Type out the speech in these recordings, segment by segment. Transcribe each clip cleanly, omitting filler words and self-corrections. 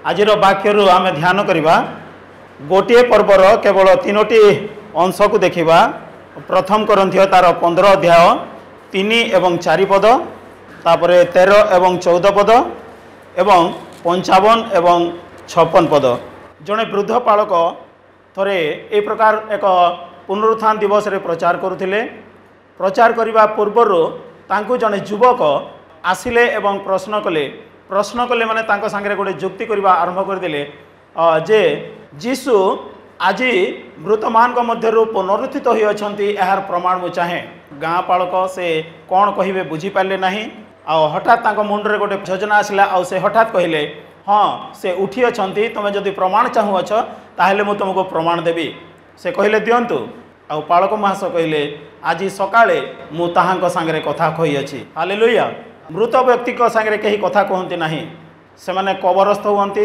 आजिर वाक्य आम ध्यान करवा गोटे पर्वर केवल 3टी अंश को देखा। प्रथम करंथियो तार 15 अध्याय 3 एवं 4 पद, तापर 13 एवं 14 पद एवं 55 एवं 56 पद। जड़े वृद्ध पालक थरे ए प्रकार एक पुनरुत्थान दिवस रे प्रचार करुथिले। प्रचार करने पूर्वर तांकु जड़े युवक आसिले एवं प्रश्न कले माने तांको सांगे गोटे जुक्ति करने आरंभ करदे जे जीशु आज मृतमान मध्य पुनरुत्थित होती यार प्रमाण मु चाहे। गाँ पालक से कौन कहे बुझीपारे ना। हठात मुंडे गोटे योजना आसला से हठात कहले हाँ से उठी अच्छा तुम्हें जदि प्रमाण चाहूँच ताहले मु तुमको प्रमाण देवी। से कहले दिंतु आ पालक महास कहले आज सकाळे मु ताहांको सांगे कथा कही अच्छी। हालेलुया। मृत व्यक्ति सांगे कहीं कथा कहते ना, से माने कबरस्थ हुंती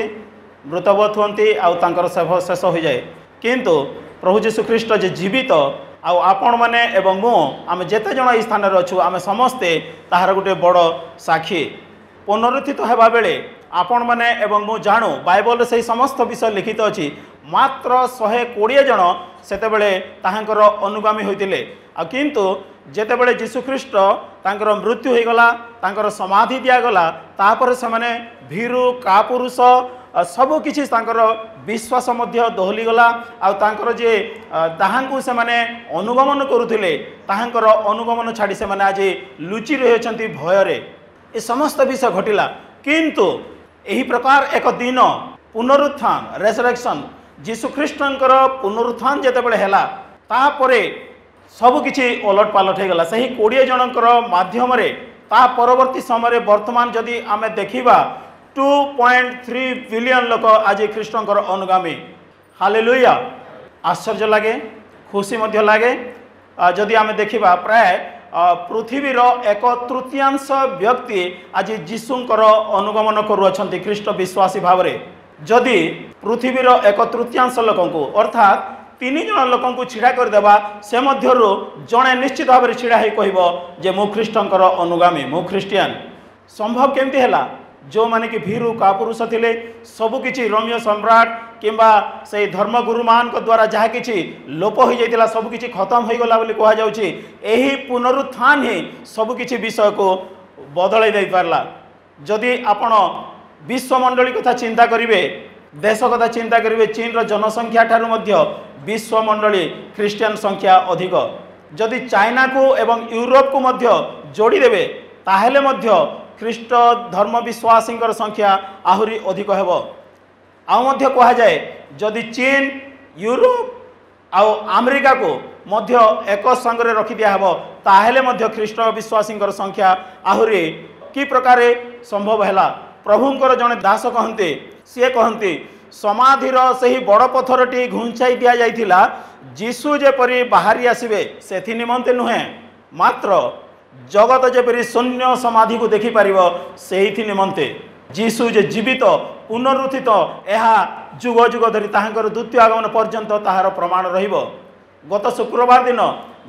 मृतवत हुंती आउर शेष हो जाए। किंतु प्रभु जीशु ख्रीष्ट जे जीवित आपण मैंने एवं मु आम जेते जन ये स्थान अच्छु आम समस्ते ताहार गोटे बड़ साक्षी। पुनरुत्थित होगा बेले आपण मैंने एवं मु जाणु बाइबल से समस्त विषय लिखित अच्छी। मात्र 120 जन सेतेबेले ताहांकर अनुगामी होइतिले। किंतु जेतेबेले जीशु ख्रीष्ट तांकर मृत्यु हो गला, तांकर समाधि दियागला, तापर से माने भीरु कापुरुष सबु किछि तांकर विश्वास मध्य दोहली गला। आ तांकर जे ताहांकु से माने अनुगमन करुथिले ताहांकर अनुगमन छाड़ी से माने आज लुचि रहिछंती भय रे। ए समस्त विषय घटिला। किंतु एही प्रकार एक दिन पुनरुत्थान रेसरेक्शन जीशु ख्रीष्टंकर पुनरुत्थान जेतेबेले हैला तापरे सब किछि ओलट पालट हो गला। सही 20 जनकर माध्यम रे ता परवर्ती समय वर्तमान जदि आमे देखिबा 2.3 बिलियन लोक आज ख्रीष्टंकर अनुगामी। हालेलुया। आश्चर्य लगे, खुशी मध्य लगे। जदि आमे देखिबा प्राय पृथ्वीर 1/3 व्यक्ति आज जीशुंकर अनुगमन करुअछंती ख्रीष्ट विश्वासी भाव में। जदि पृथ्वीर 1/3 लोकंकु अर्थात 3 जन लोकंकु छिड़ा करदेवा से मध्यरु जणे निश्चित भाव में छिड़ा ही कहबो जे मु ख्रीष्टंकर अनुगामी, मु ख्रीस्टियन। संभव केमती हैला? जो माने कि भीरु कापुरुष थिले सबुकिछि रोमियो सम्राट किंबा से धर्मगुरु मान द्वारा जहाँ किछि लोप हो जाइतिला सबुकिछि खत्म हो गला बोली कहा जाउछि। एही पुनरुत्थान ही सबुकिछि विषय को बदलै दे पारला। जदि आपण विश्वमंडली कथा चिंता करिवे, देश कथा चिंता करिवे, चीन रो जनसंख्या ठारू मध्य विश्वमंडली ख्रीस्टियन संख्या अधिक। जदि चाइना को एवं यूरोप को मध्य जोड़ी देबे ताहेले मध्य ख्रीष्ट धर्म विश्वासी संख्या आहुरी अधिक हेब। आउ कह जाए जदि चीन यूरोप आउ अमेरिका को मध्य एक संगे रखि दिया हेब ताहेले मध्य ख्रीष्ट विश्वासी संख्या आहुरी कि प्रकार संभव हैला। प्रभुंकर जड़े दास कहते सी कहते समाधिर से ही बड़ पथरटी घुंचाई दि जाइथिला जीशु जेपरी बाहरी आसबे से निमंते नुहे, मात्र जगत जेपरी शून्य समाधि को देखि पारिबो सेहि निमंते। जीशु जे जीवित पुनरुत्थित यह जुग जुग धरी ताहांकर द्वितीय आगमन पर्यंत ताहार प्रमाण रहिबो। गत शुक्रवार दिन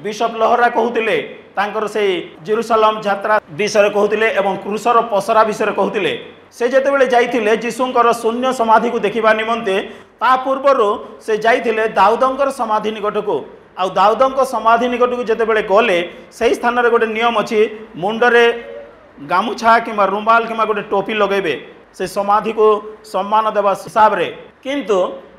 बिशप लहरा कहते तांकर से जेरूसलम यात्रा विषय कहते एवं क्रूसर पसरा विषय कहते। से जेतेबेले जाइथिले जीशुंकर शून्य समाधि को देखिबा निमंते ता पूर्वरु से जाइथिले दाऊदंकर समाधि निकट को। आ दाऊदंक समाधि निकट को जेतेबेले गले सही स्थान रे गोटे नियम अछि मुंडरे गामुछा किंबा रुमाल किंबा गोटे टोपी लगेबे से समाधि को सम्मान देवा हिसाब रे। किंतु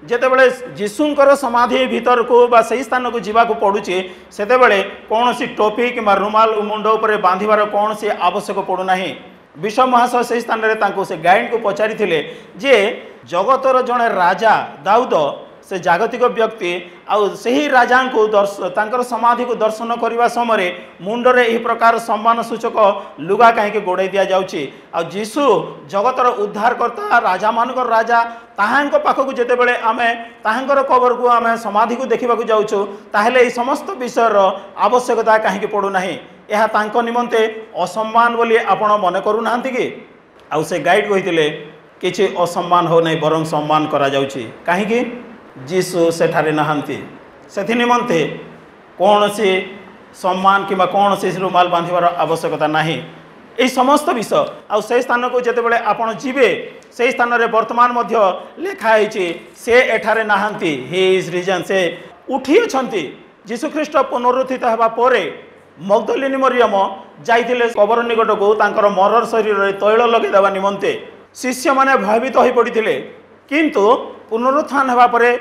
जेतेबेले जीशुंकर समाधि भीतर को बा सही स्थान को जीवा को पड़ुछि सेतेबेले कौनसी टोपी किंबा रुमाल मुंड उपरे बांधिबार कौनसी आवश्यक पड़ू नाही। विश्व महाशय से स्थान रे तांको से गाइड को पचारि थिले जे जगतर जड़े राजा दाऊद से जागतिक व्यक्ति आउ सही राजा को तांकर समाधि को दर्शन करने समय मुंडरे यही प्रकार सम्मान सूचक लुगा कहीं गोड़े दि जाउछि। आ जीशु जगतर उद्धारकर्ता राजा मानकर राजा ताहांक पाखक जेतेबेले आमे ताहांकर कबर को आमे समाधि को देखा जाउछु ताहेले समस्त विषयर आवश्यकता कहीं पड़ू नाही। यह तांक निमंते असम्मान बोली आपण मन करू नाहंती कि? आउ से गाइड कहिथिले किछि असम्मान हो नहीं बरं सम्मान करा जाउछि। काहेकि जीशु सेठारे नहांती से निमंते कौन से सम्मान किंबा कौन से रुमाल बांधिबार आवश्यकता नाही। यही समस्त विषय आउ से स्थान को जेतेबेले आपण जीवे से स्थान रे वर्तमान मध्य लिखाई से एठारे नहांती ही इज रिजन से उठी अछंती जीशु ख्रीष्ट पुनरुत्थित हेबा परे मगदलिनी मरियम जाइथिले कबर निकट को तांकर मरर शरीर रे तैल लगे देवा निमंते शिष्य माने भयभीत हो पड़िथिले किंतु पुनरुत्थान हेबा परे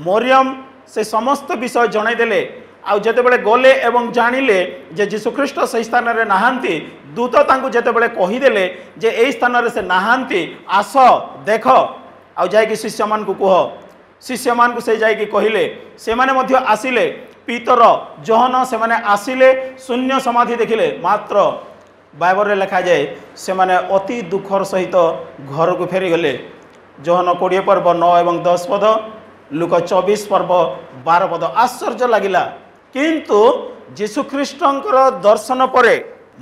मरियम से समस्त विषय जणाई देले आउ जेतेबेले गले एवं जानिले जे जीशुख्रीष्ट से स्थान रे नहांती दूत तांकु जेतेबेले कहिदेले जे एई स्थान रे से नहांती आस देख आउ जाय कि शिष्य मान को कह शिष्य मान को से जाय कि कहिले से माने मध्य आसिले पीतर जोहन से माने आसिले शून्य समाधि देखिले मात्र बाइबल रे लिखा जाए से माने अति दुखर सहित घर को फेरी गले जोहन 20 पर्व 9 एवं 10 पद लुक 24 पर्व 12 पद आश्चर्य लगिला किंतु जीशुख्रीष्टंकर दर्शन परे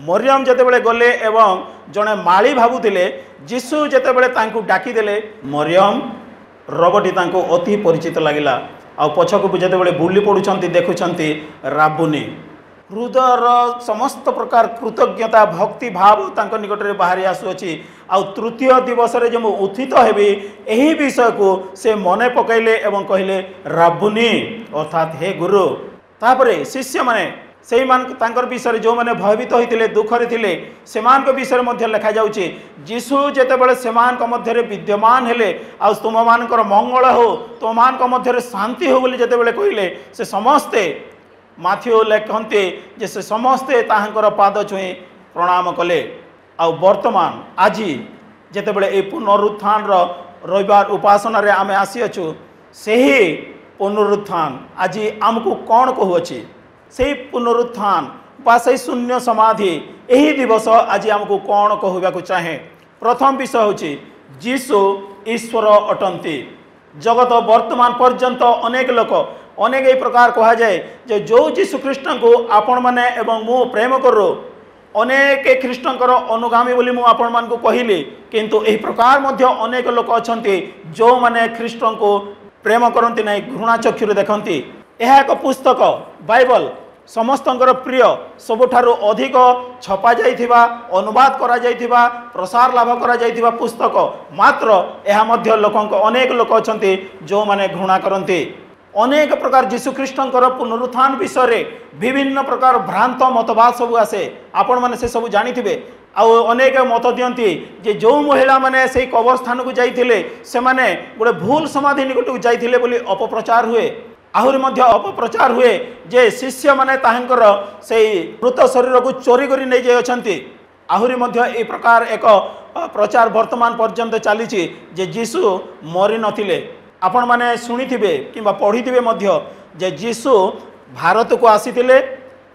मरियम जेतेबेले गले एवं जड़े माली भाबुतिले जीशु जेतेबेले तांकु डाकी देले मरियम रबटी तांकु अति परिचित लगिला आ पछकु जेतेबेले बुली पडुछंती देखुछंती राबुनी हृदयर समस्त प्रकार कृतज्ञता भक्ति भाव तांको निकट रे बाहरी आसुअछि आ तृतीय दिवस रे जे उत्थित हेबी एही विषय को से मने पकैले एवं कहिले राबुनी अर्थात हे गुरु तापरे शिष्य माने सेई मान तांकर विषय जो माने भयभीत होइतिले दुख रे थिले सेमान को विषय मध्य लिखा जाउछि जीशु जेतेबेले सेमान को मध्य रे विद्यमान हेले आ तुम मानकर मंगल हो तुम मान को मध्य रे शांति हो बोली जेतेबेले कहिले से समस्ते माथ्यू लेखन्ते जे से समस्ते ताहांकर पाद छुई प्रणाम कले आ वर्तमान आज जेतेबेले ए पुनरुत्थान रविवार उपासना रे आमे आसी अछु सेही पुनरुत्थान आज आमको कौन कहूँ से पुनरुत्थान बा से शून्य समाधि यही दिवस आज आमको कौन कहवाक चाहे प्रथम विषय हूँ जीशु ईश्वर अटंती जगत वर्तमान पर्यंत अनेक लोक अनेक ये प्रकार कह जाए जे जो जीशुख्रीष्ट को आपण मैंने एवं मु प्रेम करो अनेक ख्रीष्टर अनुगामी बोली मु आपण मान को कहली किंतु एही प्रकार मध्य अनेक लोक अच्छा जो मैंने ख्रीष्ट को प्रेम करती ना घृणा चक्षुरे देखती यह एक पुस्तक बाइबल समस्तंकर प्रिय सबुठारु अधिक छपा जाइथिबा अनुवाद करा जाइथिबा प्रसार लाभ करा जाइथिबा पुस्तक मात्र यह मध्य लोकंक अनेक लोक अछंती जो माने घृणा करती अनेक प्रकार जीशुख्रीष्टंकर पुनरुत्थान विषय रे विभिन्न प्रकार भ्रांत मतवाद सब आसे आपण माने से सब जानिथिबे आ अनेक मत दियंती जे जो महिला माने से कबर स्थान को जाइथिले से माने गोटे भूल समाधि निकट को जाइथिले बोली अपप्रचार हुए आहुरी मध्य अपप्रचार हुए जे शिष्य माने ताहंकर से मृत शरीर को चोरी करी नहीं जाय अछंती आहुरी मध्य ए प्रकार एक प्रचार वर्तमान पर्यंत चली जे जीशु मरी नथिले आपण माने सुनिथिबे किंबा पढ़िथिबे मध्य जे जीशु भारत को आसीथिले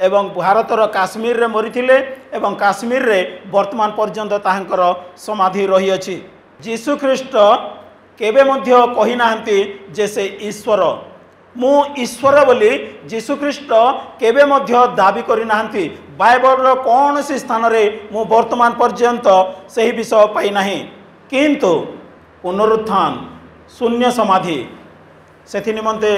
एवं भारतर काश्मीर रे मरीथिले एवं काश्मीर रे वर्तमान पर्यंत ताहंकर समाधि रही अछि जीशु ख्रीष्ट केबे मध्य कहि नाहंती जे से ईश्वर मु ईश्वर बोली जीशु ख्रीष्ट केबे मध्य दाबी करि नाहंती बाइबल रो कौन सी स्थान रे मु वर्तमान पर्यंत सही विषय पाई नाही किंतु पुनरुत्थान शून्य समाधि सेथि निमंते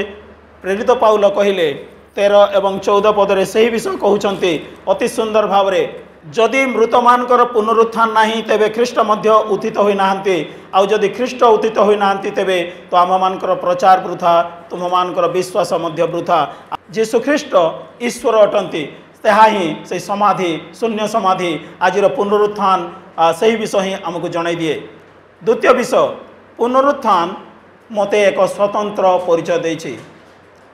प्रेरित पाउल कहिले 13 एवं 14 पदरे सही विषय कहउछंती अति सुंदर भाव रे जदि मृत मानकर पुनरुत्थान नाही तेबे ख्रीष्ट मध्य उत्थित होई नाहंती आउ जदि ख्रीष्ट उत्थित होई नाहंती तेबे तो आम मानकर प्रचार वृथा तुम मानकर विश्वास मध्य वृथा जीशु ख्रीष्ट ईश्वर अटंती तेहा ही से समाधि शून्य समाधि आज पुनरुत्थान सही विषय ही आमको जणाई दिए द्वितीय विषय पुनरुत्थान मते एक स्वतंत्र परिचय देछि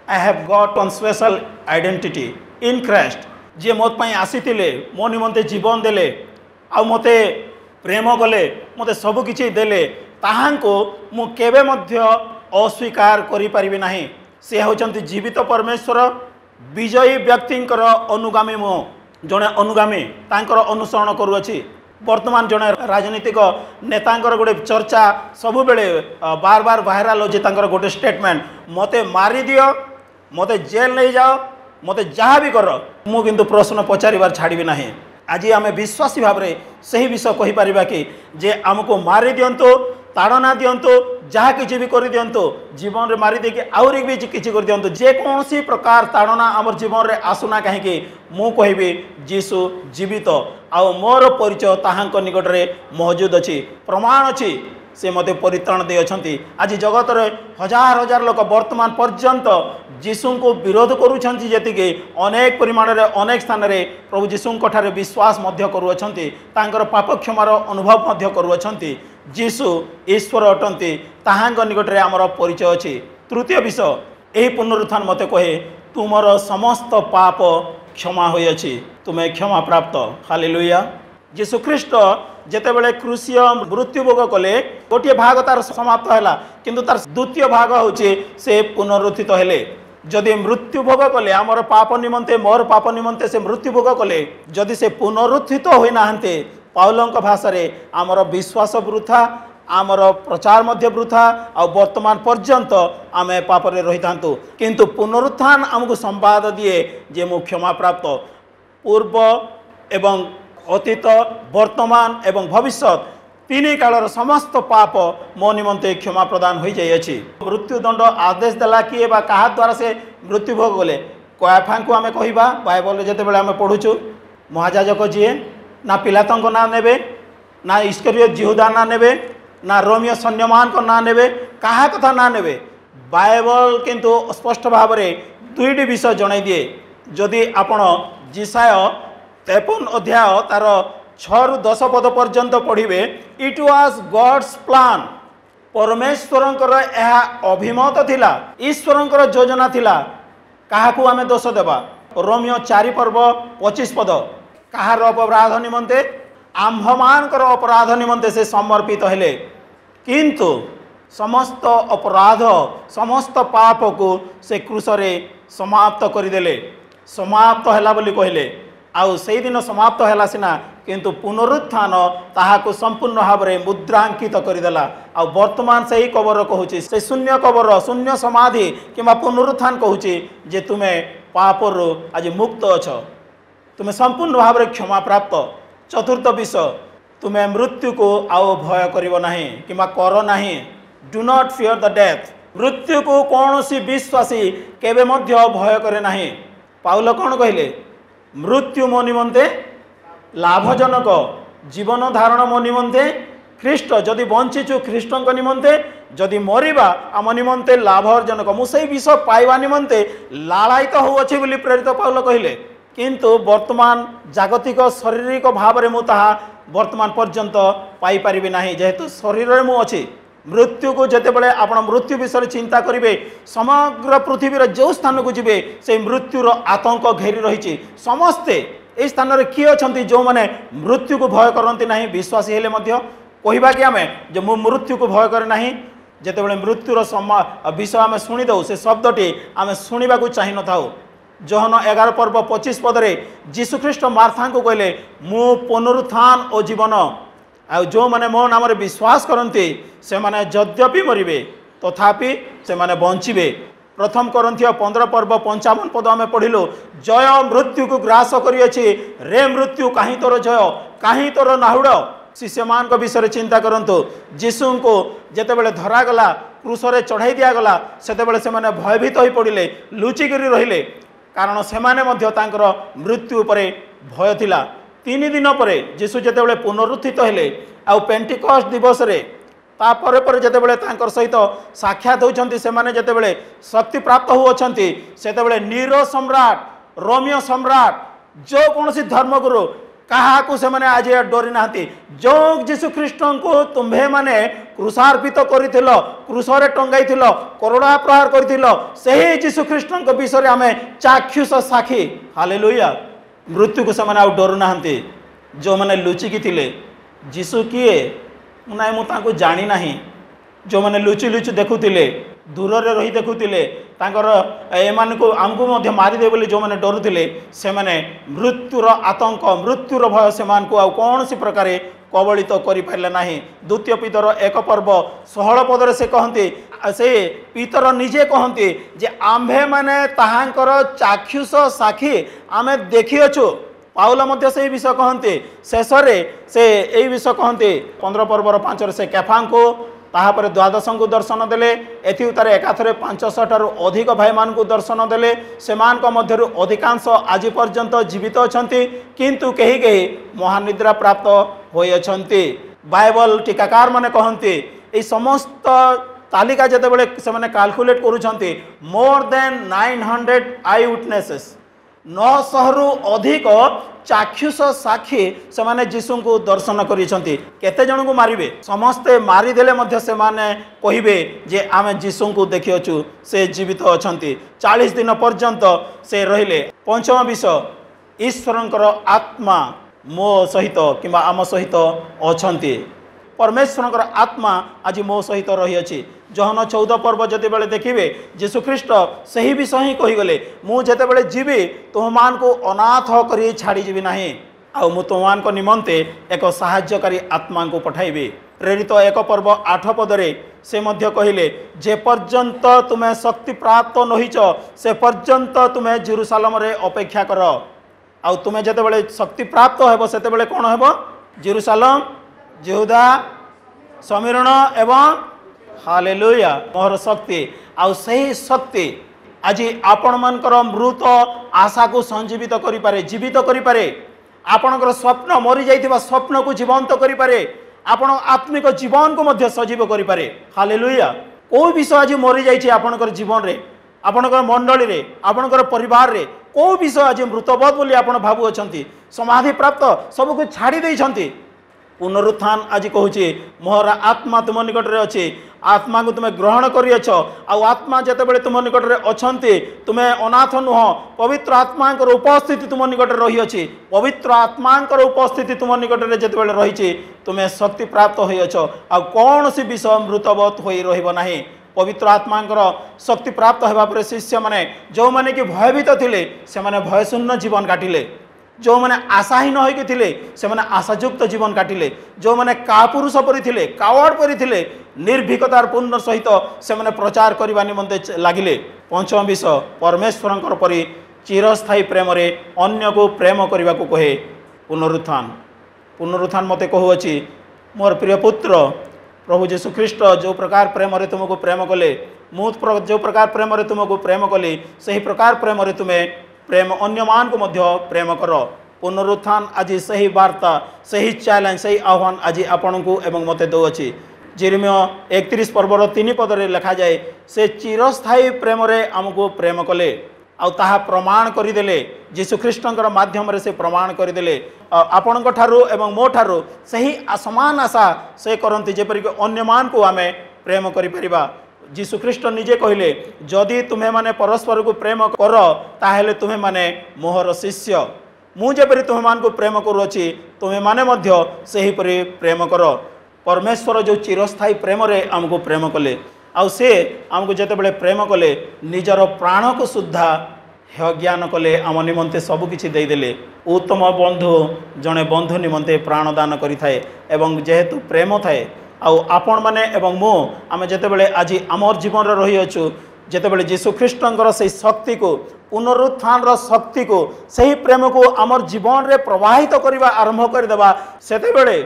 I have got one special identity in Christ जे मोत पई आसीतिले मो निमंते जीवन देले आ मते प्रेम कले मते सब किछि देले ताहांको मु केबे मध्य अस्वीकार करि परिबे नाही से होचंती जीवित परमेश्वर विजयी व्यक्तिंकर अनुगामी मो जने अनुगामी तांकर अनुसरण करूअछि वर्तमान जड़े राजनीतिक नेतांकर गोटे चर्चा सब बेले बार बार वायरल हो तांकर गोटे स्टेटमेंट मते मारी दियो मते जेल नहीं जाओ मते जहाँ भी कर मु किंतु प्रश्न पचारिबार छाड़बी नाही आज आम विश्वासी भाव में सही विषय कहीपर कि जे आमको मारी दिंतु ताड़ना दिंतु जहाँ किसी भी कर दिंतु जीवन में मारी देकी आहरी भी किसी कर दिंतु जेकोसी प्रकार ताड़ना आम जीवन में आसुना कहीं मु कहबी जीशु जीवित आउ मोर परिचय ताहांक निकट में मौजूद अच्छी प्रमाण अच्छी से मते परित्राण दे अछंती आज जगत रे हजार हजार लोक वर्तमान पर्यंत जीशु को विरोध करूछंती जेतिके अनेक परिमाण रे अनेक स्थान रे प्रभु जीशु ठारे विश्वास मध्य करूछंती तांकर पाप क्षमार अनुभव मध्य करूछंती जीशु ईश्वर अटंती ताहांग निकट रे हमर परिचय अछि। तृतीय विषय एही पुनरुत्थान मते कहे तुमर समस्त पाप क्षमा होई अछि तुमे क्षमा प्राप्त। हालेलुया। जीशु ख्रीस्ट जेतेबेले क्रूसीय मृत्यु भोग कले गोटे भाग तार समाप्त हैला किंतु तार द्वितीय भाग होचे से पुनरुत्थित हेले। जदि मृत्यु भोग कले आमर पाप निमंते मोर पाप निमंते से मृत्यु भोग कले जदि से पुनरुत्थित होई नाहंते पाउलंक भाषा रे आमर विश्वास वृथा आमर प्रचार मध्य वृथा आ वर्तमान पर्यंत आमे पाप रे रही थांतु किंतु पुनरुत्थान हमको संवाद दिए जे मु क्षमा प्राप्त पूर्व एवं अतीत वर्तमान एवं भविष्य तीन कालर समस्त पाप मो निमंते क्षमा प्रदान हो जाइए। मृत्युदंड आदेश देला किए बा कहा द्वारा से मृत्यु भोग गले कयाफा को आम कह बाइबल जिते आम पढ़ुचु महाजाजक जीए ना पिलातंक ना नेबे ना इस्करियोत जिहुदा ना नेबे ना रोमियो सैन्यमान को ना नेबे कहा कथा ना नेबे बाइबल किंतु स्पष्ट भाव में दुईटी विषय जन दिए। जदि आपण जिसाय 53 अध्याय तार 6 ରୁ 10 पद पर्यंत पढ़िबे इट वाज गॉड्स प्लान परमेश्वरंकर यह अभिमत थिला ईश्वरंकर योजना थिला काहाकू आमे दोष देबा। रोमियो 4 पर्व 25 पद कहार अपराध निमंते आम्भमानकर अपराध निमंते से समर्पित हेले किंतु समस्त अपराध समस्त पाप को से क्रूसरे समाप्त करदेले समाप्त हैला बोली कहले आउ से दिन समाप्त हैला सिना किंतु पुनरुत्थान ताहाको संपूर्ण भाव में मुद्रांकित करदेला आ वर्तमान से ही कबर कहूची से शून्य कबर शून्य समाधि किंवा पुनरुत्थान कहूची जे तुमे पापर आज मुक्त अछ तुमे संपूर्ण भाव में क्षमा प्राप्त। चतुर्थ विषय तुमे मृत्यु को आओ भय करिवो नाही किंवा कर नाही do not fear the death मृत्यु को कौन सी विश्वासी केबे मध्य भय करे नाही। पाउल कौन कहले मृत्यु मो निमंते लाभजनक जीवन धारण मो निमंते ख्रीष्ट जदि बंचीचु ख्रीष्टंक निमंते जदि मरिबा आम निमंते लाभजनक मुझे विष पाइबा निमंते लालायित होउछि बोली प्रेरित पाउल कहले किंतु वर्तमान जागतिक शारीरिक भाव में मुझे वर्तमान पर्यंत पाई परिबे नाही जेहेतु शरीर में मु अछि। मृत्यु को जितेबले आप मृत्यु विषय चिंता करेंगे समग्र पृथ्वी जो स्थान को जीवे से मृत्युर आतंक घेरी रही समस्ते ये स्थान में किए अच्छा जो मैंने मृत्यु को भय करती ना विश्वासी हेले कहवा कि आम जो मु मृत्यु को भय करे ना जितेबले मृत्युर विषय आम शुणीदे से शब्दटी आम शुणा चाह न था। जोहन 11 पर्व 25 पदरे जीशुख्रीष्ट मार्था को कहले मु पुनरुत्थान और जीवन आ जो माने मो नाम विश्वास करते से माने यद्यपि मरिबे तथापि से माने बंचिबे। प्रथम करंथिया 15 पर्व 55 पद आम पढ़िलु जय मृत्यु को ग्रास करियछि रे मृत्यु काहीं तोर जय काहीं तोर नाहुड़। शिष्य मान को विषय चिंता करंतु जीशु को जेतेबेले धरा गला क्रूसरे चढ़ाई दिया गला सेतेबेले से माने भयभीत होई पड़िले लुचिकरी रहिले कारण से माने मध्य तांकर मृत्यु उपरे भय थिला। 3 दिन पर जीशु जितेबले पुनरुत्थित हेले आ पेंटिकस्ट दिवस रे तापर पर जितेबले तांकर सहित साक्षात होउछंती से माने जितेबले शक्ति प्राप्त होउछंती सेतेबले नीरो सम्राट रोमियो सम्राट जो कोनसी धर्मगुरु कहा को से माने आज डरी नाहंती जो जीशु ख्रीष्ट को तुम्भे माने क्रूसार्पित करिथिलो क्रूसरे टंगाइथिलो करोड़ा प्रहार करिथिलो सही जीशु ख्रीष्ट को विषय आमे चाक्षुष साक्षी। हालेलुया। मृत्यु को से माने डरू नाहंती जो माने लुचिकी थिले जीशु किए ना मु जानी नाही जो माने लुचि लुचि देखुथिले दूर रे रही देखुथिले तांकर एमान को आमको मध्य मारिदे बोली जो माने डरुथिले से माने मृत्युर आतंक मृत्युर भय से मान को कौन सी प्रकार कबलित करि पारले नाही। द्वितीय पीतर 1 पर्व 16 पदरे से कहते से पीतर निजे कहते जे आम्भे माने ताहांकर चाक्षुष साक्षी आमे देखिअछु। पाउल मध्य से विषय कहते शेष से यही विषय कहते 15 पर्वर 5 से कैफा को ताहापर द्वादश को दर्शन देले एथि उतारे एकाथरे 500 ठारू अधिक भाई मान को दर्शन देले सेमान को मध्यरु अधिकांश आज पर्यंत जीवित अछंती किंतु कहीं कहीं महानिद्रा प्राप्त होई अछंती। बाइबल टीकाकार माने कहंती ये समस्त तालिका जिते बड़े से कैलकुलेट करुँच मोर देन 900 आई विटनेसेस 900 रु अधिक चाक्षुष साक्षी से माने जीसु को दर्शन करते जन को मारे समस्ते मारिदेले से कहे जे आम जीसु को देखिछु से जीवित अच्छा 40 दिन पर्यंत से रहिले। पंचम विषय ईश्वरंकर आत्मा मो सहित किंबा आम सहित अच्छा परमेश्वर आत्मा आज मो सहित रही अछि। जहन 14 पर्व जते बेले देखिबे यीशु ख्रीष्ट सही विषय ही कहीगले मु जते बेले जीवी तुम को अनाथ करी छाड़ी जीवी नाही आ मु तुम निमंते एक सहायकारी आत्मा को पठाइबे। प्रेरित 1 पर्व 8 पदरे से मध्य कहिले जे पर्यंत तुम्हें शक्ति प्राप्त नहिच से पर्यंत तुम्हें जेरूसालेम रे अपेक्षा कर आ तुम्हें जते बेले शक्ति प्राप्त हेबो सेते बेले कोन हेबो जेरूसालेम यहूदा समीरण एवं हालेलुया मोहर शक्ति आउ सही शक्ति आज आपण मानकर मृत आशा को संजीवित करि पारे जीवित करि पारे आपणकर स्वप्न मरी जाइथिबा स्वप्न को जीवंत करि पारे आपण आत्मिक जीवन को मध्य सजीव करि पारे। हालेलुया कोई विषय आज मरी जाइछि आपणकर जीवन रे आपणकर मंडली रे आपणकर परिवार रे कोई विषय आज मृतबोध बोली आपण भाबु अछंती समाधि प्राप्त सब को छाड़ी देइछंती पुनरुत्थान आज कहूँ मोहर आत्मा तुम निकट में अच्छी आत्मा को तुम्हें ग्रहण कर आत्मा जिते तुम निकट में अच्छा तुम्हें अनाथ नुह पवित्र आत्मा उपस्थिति तुम निकट रही अच्छी पवित्र आत्मा उपस्थिति तुम निकट में जिते रही तुम्हें शक्ति प्राप्त हो कौन सी विषय मृतवत हो रहा पवित्र आत्मा शक्ति प्राप्त होगा शिष्य मैंने जो मैंने कि भयभीत थे से भयशून्य जीवन काटिले जो मैंने आशाहीन होते आशायुक्त जीवन काटिले जो मैंने कापुरुष परी थे कावड़ परी थे निर्भीकतार पूर्ण सहित से मैंने प्रचार करने निमंते लगिले। पंचम विषय परमेश्वर परी चिरस्थायी प्रेम रे अन्य को प्रेम करने को कहे। पुनरुत्थान पुनरुत्थान मते कहूँगी मोर प्रिय पुत्र प्रभु यीशु ख्रीष्ट जो प्रकार प्रेम रे तुमको प्रेम कले मु जो प्रकार प्रेम रे तुमको प्रेम कली सही प्रकार प्रेम रे तुम्हें प्रेम अन्य मान को मध्य प्रेम कर। पुनरुत्थान आज सही वार्ता सही चैलेंज सही आह्वान आज आपण को एवं मते दौची। जिर्मिया 31 पर्वर 3 पदरे लिखा जाए से चिरस्थायी प्रेम रे आमको प्रेम कले आ ताहा प्रमाण करदेले यीशु ख्रीष्टंकर माध्यम रे से प्रमाण करदेले आपण ठारू एवं मो ठारू सही समान आशा से करती जेपरिक अन्य मान को आमे प्रेम करि परिबा। यीशु ख्रीष्ट निजे कहले जदि तुम्हें माने परस्पर को प्रेम कर ताहेले तुम्हें माने मोहर शिष्य मु जेपरि तुम्हें मान को प्रेम करुछि तुम्हें माने मध्य सही परि प्रेम कर। परमेश्वर जो चिरस्थायी प्रेम रे आमको प्रेम कले आउ से आमको जेते बेले प्रेम कले निजर प्राण को सुद्धा हे ज्ञान कले आम निमंते सबकिछि देदेले। उत्तम बंधु जड़े बंधु निमंते प्राणदान करिथाए एवं जेहेतु प्रेम थाए आउ आपण माने एवं मो आम जेते बेले आज आमर जीवन रही अच्छु जेते बेले यीशु ख्रीष्टंकर से शक्ति को पुनरुत्थान शक्ति को सही प्रेम को आमर जीवन रे प्रवाहित करवा आरंभ करदेवा सेते बेले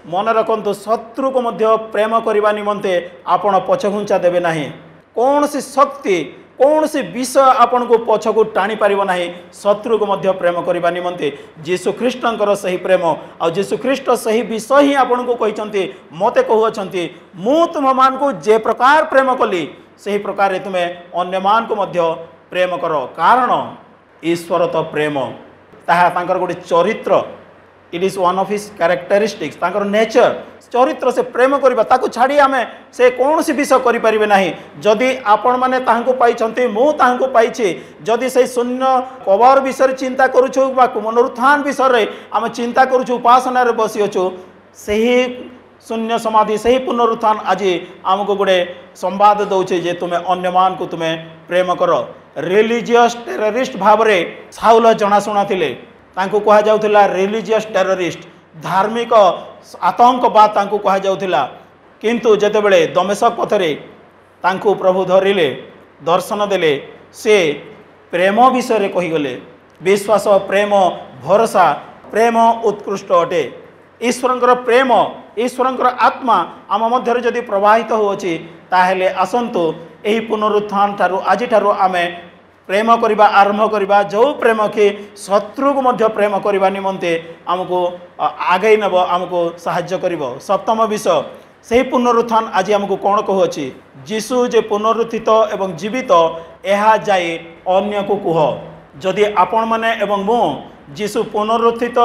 मन रखु शत्रु को मध्य प्रेम करने निमंते आपण पछघुंचा देवे नहीं कौन सी शक्ति कौन सी विषय आपण को पछ को टाणी पार ना शत्रु को मध्य प्रेम करने निमंते यीशु ख्रीष्टंकर सही प्रेम आ यीशु ख्रीष्ट सही विषय ही आपण को कहते मते कहते मु तुम मान को जे प्रकार प्रेम कली सही प्रकार तुम्हें अन्य मान को मध्य प्रेम कर कारण ईश्वर तो प्रेम ताहा गोटे चरित्र it is one of his characteristics तांकर नेचर चरित्र से प्रेम करबा ताकू छाड़ी आमे से कौन सी विषय करि परिबे नाही जदि आपण माने तांको पाइछंती मु तांको पाइछि जदि से शून्य कबर विषय चिंता करूछु बा पुनरुत्थान विषय रे आमे चिंता करूछु उपासना रे बसी अछु सही शून्य समाधि सही पुनरुत्थान आज आमको गोटे संवाद दौचे जे तुम्हें अन्य मान को तुम्हें प्रेम कर। रिलीजियस टेररिस्ट भाव रे साउल जनाशुना थिले तांको कहा जाउथिला रिलीजियस टेररिस्ट धार्मिक आतंकवाद तांको कहा जाउथिला किंतु जेते बेले दमेशक पथरे तांको प्रभु धरिले दर्शन देले से प्रेम विषय रे कहिगले विश्वास प्रेम भरोसा प्रेम उत्कृष्ट अटे ईश्वरंकर प्रेम ईश्वरंकर आत्मा आम मध्य जदि प्रवाहित होउछि ताहेले आसंतु एही पुनरुत्थान ठारू आज ठारू आमे प्रेम करवा आरंभ करवा जो प्रेम के शत्रु को मध्य प्रेम करवा निमंते आमको आगे नब आमको साहाय्य करिवो। सप्तम विषय से पुनरुत्थान आज आमको कौन कहूँ जीशु जे पुनरुत्थित एवं जीवित यह जाए अन्य को कह जदि आपण मैंने एवं मु जीशु पुनरुत्थित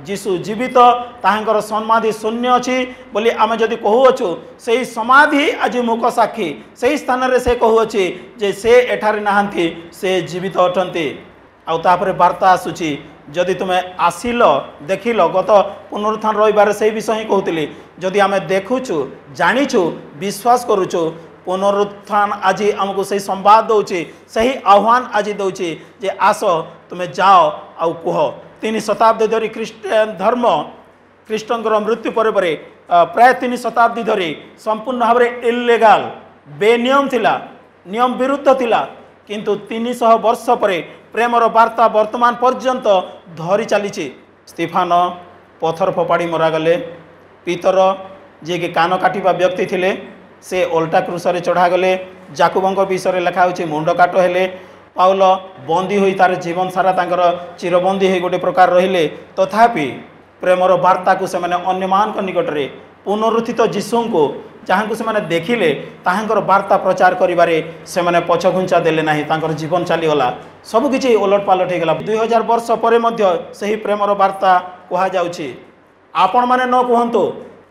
जीशु जीवित ताहांकर समाधि शून्य अच्छी बोली आम जदि कहूँ से समाधि आज मूक साक्षी से स्थान रे से कहूँ जे से एठारे नहांती से जीवित अटंती आउे वार्ता आसूची जदि तुम्हें आसिल देखिल गत पुनरुत्थान रविवार से विषय ही कहूली जदि आम देखुचु जानिचु विश्वास करुचु पुनरुत्थान आज आमको सही संवाद दौची सही आह्वान आज दौची जे आस तुम्हें जाओ आउ कह 3 शताब्दी धरी ख्रीष्टियन धर्म ख्रीष्टंकर मृत्यु पर प्राय 3 शताब्दी धरी संपूर्ण भाव में इल्लेगाल बेनियम थिला नियम विरुद्ध थिला किंतु 300 वर्ष पर प्रेमर वार्ता वर्तमान पर्यंत धरी चली स्टीफान पथर फोपाड़ी मरागले पीतर जी कि कान काटिबा व्यक्ति थिले से ओल्टा क्रूसरे चढ़ागले जाकुबंक विषय लिखा हो मुंड काट हेले पाउल बंदी हुई तार जीवन सारा तांकर चिरबंदी हो गोटे प्रकार रहिले तथापि प्रेमर वार्ता को से अन्य मान निकट में पुनरुत्थित जीशु को जहाँ को से देखिले ताहांकर वार्ता प्रचार करिबारे से पछ घुंचा देले नाही तांकर जीवन चलीगला सबकि ओलट पालट होगला 2000 वर्ष पर सही प्रेमर वार्ता कह जाउछि आपण माने न कहंतु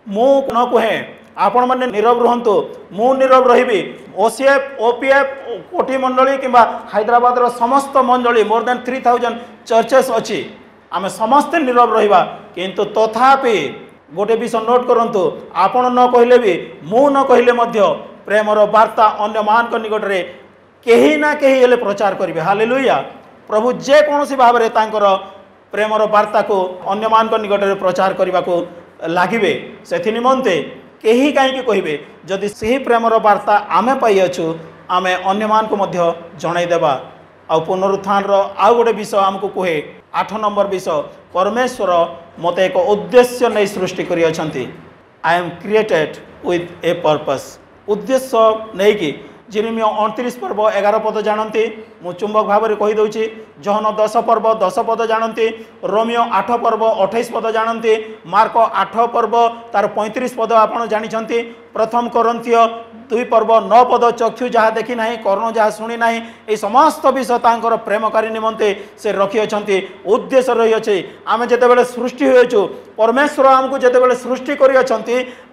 मु न कहे आपण माने नीरव रहंतु मु नीरव रहिबी ओसीएफ ओपीएफ कोटी मंडली किंबा हैदराबाद रो समस्त मंडली मोर देन 3000 चर्चेस अछि आमे समस्त नीरव रहिबा किंतु तथापि गोटे विषय नोट करंतु आपण न कहले भी मु न कहले मध्य प्रेमर वार्ता अन्य मान निकट रे केही ना केही हेले प्रचार करिवे हालेलुया प्रभु जे कोनोसी भाव रे तांकर प्रेमर वार्ता को अन्य मान निकट रे प्रचार करबा को लागिबे सेथि निमंते केही काहे कहिबे जदि सही प्रेमर वार्ता आमे पाई अछु आमे अन्य मान को मध्य जणाई देबा आ पुनरुत्थान रो आ गोटे विषय हमको कहे 8 नंबर विषय परमेश्वर मते एक उद्देश्य नहीं सृष्टि करी अछंती I am created with a purpose उद्देश्य नहीं कि जिरमिया 29 पर्व 11 पद जानती मु चुंबक भाव में कहीदे जहन 10 पर्व 10 पद जानती रोमियो 8 पर्व 28 पद जानती मार्क 8 पर्व तार 35 पद आप जानी प्रथम कोरिन्थीय 2 पर्व 9 पद चक्षु जहाँ देखी ना कर्ण जहाँ शुणी ना ये समस्त विषय तांकर प्रेमकारी निमंते से रखी अच्छा उद्देश्य रही अच्छे आम जिते सृष्टि हो परमेश्वर आमको जिते सृष्टि कर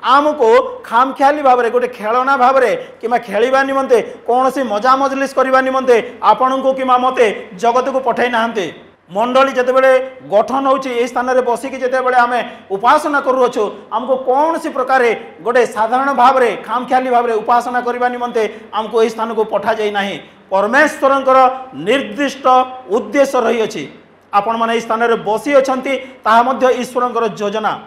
आमको खामखियाली भाव में गोटे खेलना भाव में कि खेलवा निमंते कौन सी मजा मजलिस करने निमंते आपण को कि मते जगत को पठाई नाहंते मंडली जितेबले गठन हो स्थान में बसिकी जितेबले आम उपासना करूँ आमको कौन सी प्रकार गोटे साधारण भाव में खामखियाली भाव में उपासना करने निमंते आमको यही स्थान को पठा जाए ना परमेश्वर निर्दिष्ट उद्देश्य रही अच्छी आपण मैंने स्थान में बसी अच्छा ईश्वर योजना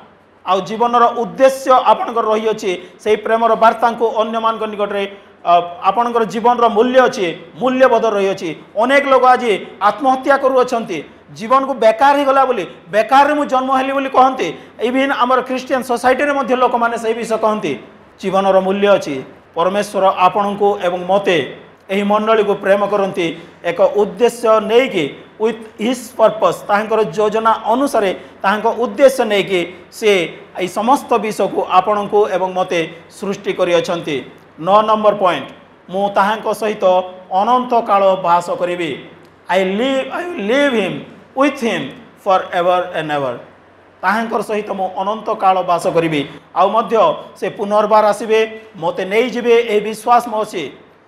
आउ जीवन उद्देश्य आपणकर रही अच्छी से प्रेमर वार्ता को अन्य मान निकट में आपणकर जीवन मूल्य अच्छी मूल्यबोध रही अच्छी अनेक लोग आज आत्महत्या करुँच जीवन को बेकार ही गला बोली बेकार मु जन्म हेली बोली कहती इवन आमर क्रिश्चियन सोसाइटी रे लोक मैंने से विषय कहती जीवन मूल्य अच्छी परमेश्वर आपण को एवं मते यही मंडली को प्रेम करती एक उद्देश्य नहीं कि विथ हिज पर्पस तांकर योजना अनुसार तांको उद्देश्य नहीं कि से यही समस्त विषय को आपण को एवं मते सृष्टि करी अछंती 9 नंबर पॉइंट मु ताहांको सहित अनंत काल वास करिबी I live him with him for ever and ever ताहांकर सहित मु अनंत काल वास करिबी आउ मध्य से पुनर्बार आसीबे मते नहीं जिबे ए विश्वास मोसी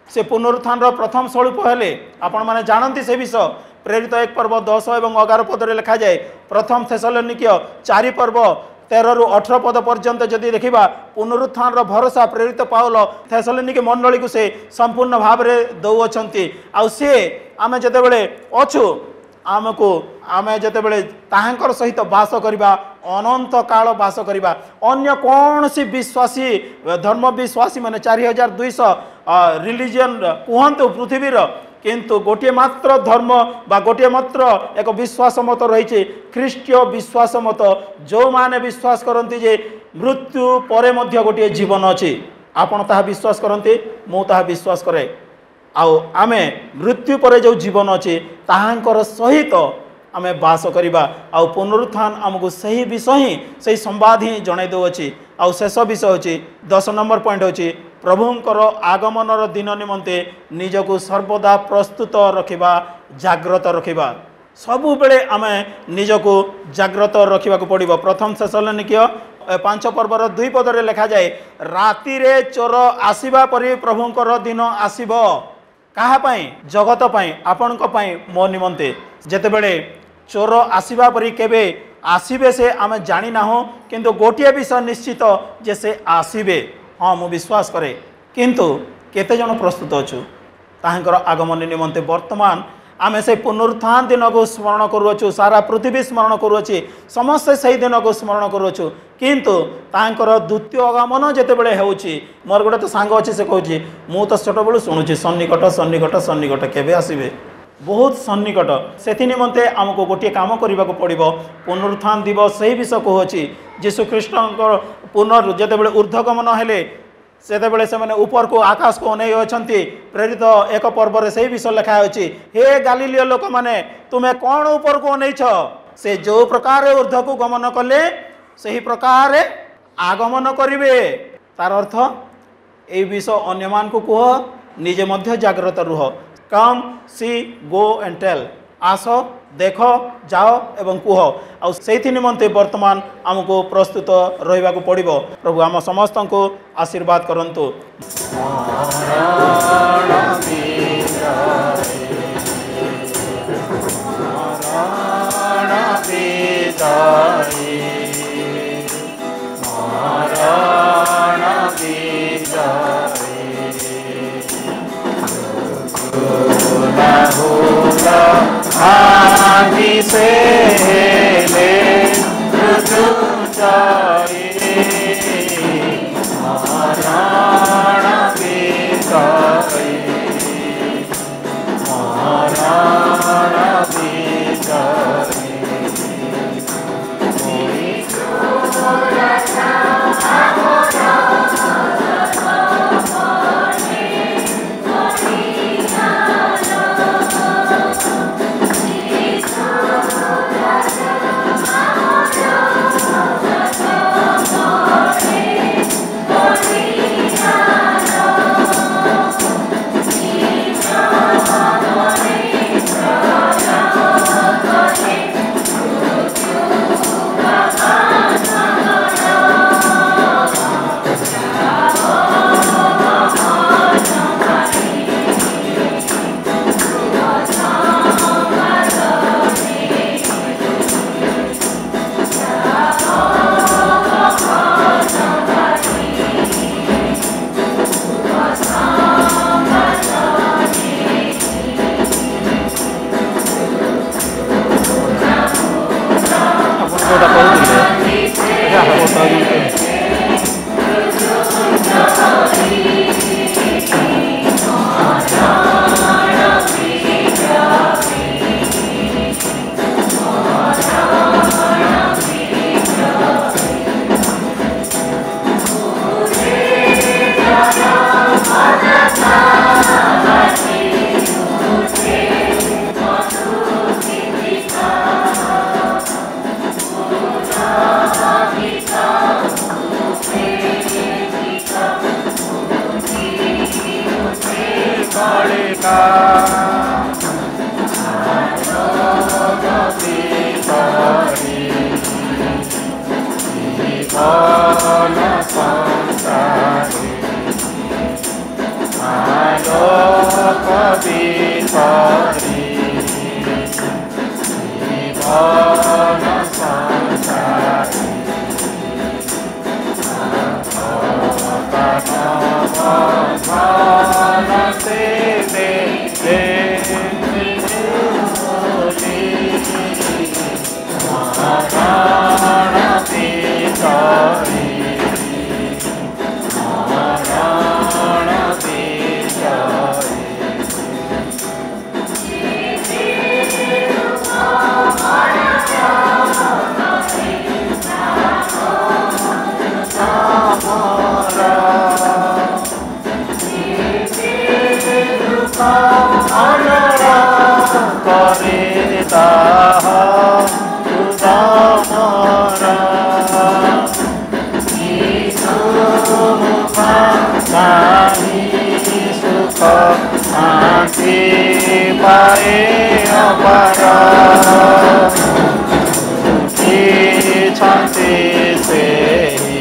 से पुनरुत्थान प्रथम स्वरूप हेले आपण माने जानती से विषय प्रेरित 1 पर्व 10 और 11 पद लिखा जाए प्रथम थेसलोनिकीय 4 पर्व 13 रु 18 पद पर्यंत जदि देखा पुनरुत्थान भरोसा प्रेरित पाउल थेसलोनिकी मंडली को से संपूर्ण भाव में दौरान आउ सी आम जिते अच्छु आमको आम जिते ताहांकर सहित वास करवा अनंत काल वास करवा अन्य कौन सी विश्वासी धर्म विश्वासी माने 4200 रिलीजन कहतु पृथ्वीर किंतु गोटे मात्र धर्म बा गोटे मात्र एक विश्वास मत रही ख्रीष्टीय विश्वास मत जो माने विश्वास करती जे मृत्यु परे मध्य गोटे जीवन अच्छी आपण ताहा विश्वास करती मु ताहा विश्वास करे आउ आमे मृत्यु परे जो जीवन अच्छी ताहांकर सहित आमे बास करिबा आ पुनरुत्थान आमको सही विषय ही सही संवाद ही जणाई दउछि। आ शेष विषय होछि 10 नंबर पॉइंट होछि प्रभुंकर आगमनर दिन निमंते निजको सर्वदा प्रस्तुत रखिबा जाग्रत रखिबा। सबु बेले आमे निजको जाग्रत रखिबा को पड़िबो। प्रथम थेसलोनिकीय 5 पर्वर 2 पदरे लिखा जाए राति रे चोर आसीबा परि प्रभुंकर दिन आसीबो। कहा पाई? जगत पाई, आपणक पाई, मो निमंते। जेतेबेले चोर आसीबा परि केबे आसीबे से आमे जानि ना हो, किंतु गोटिए विषय निश्चित जे से आसीबे। हाँ मु विश्वास करे, किंतु केते जन प्रस्तुत अछु ताहांकर आगमन निमंते? वर्तमान आमे से पुनरुत्थान दिन को स्मरण करूछु, सारा पृथ्वी स्मरण करूछि, समस्त सही दिन को स्मरण करूछु, किंतु तांकर द्वितीय आगमन जेतेबेले हेउछि। मोर गोटे तो सांग अछि से कहूछि मु तो छोट बेलू शुणुछि सन्निकट सन्निकट सन्निकट केबे आसीबे, बहुत सन्निकट। सेथि निमंते आमको गोटे काम करबा को पड़िबो। पुनरुत्थान दिवस सही विषय कहूछि यीशु ख्रीष्टंकर पुनर् जेतेबेले ऊर्ध्वगमन हेले सेतेबेले से माने ऊपर को आकाश को अनै अछंती। प्रेरित 1 पर्व रे सही विषय लिखा अछि हे गालीलिय लोक माने तुमे कोन ऊपर को अनैछ? से जो प्रकार ऊर्ध्व को गमन कले सही प्रकार आगमन करिवे। तार अर्थ ए विषय अन्यमान को कह, निजे मध्य जागृत रुह। कम सी गो एंड टेल, आस देख जाओ एवं कुह। आ से निमंते वर्तमान आमको प्रस्तुत रहिबा को पड़िबो। प्रभु आम समस्त को आशीर्वाद करंतु। आदि से ले रुजु जाए महाराण बिताए महाराण बिताए Sorry. जाए अपारा उठिछन्ति सेहि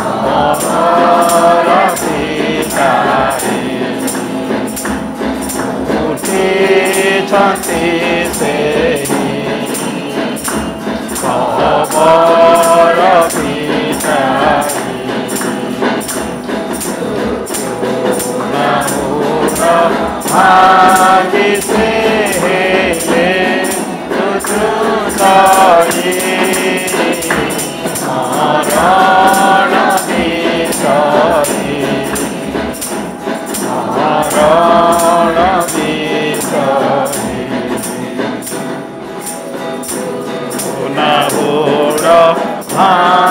अमर पिताहे उठिछन्ति सेहि अमर पिताहे भाग्य से हेले तुझुताई मरण विषये मरण विषये पुनः भाग्य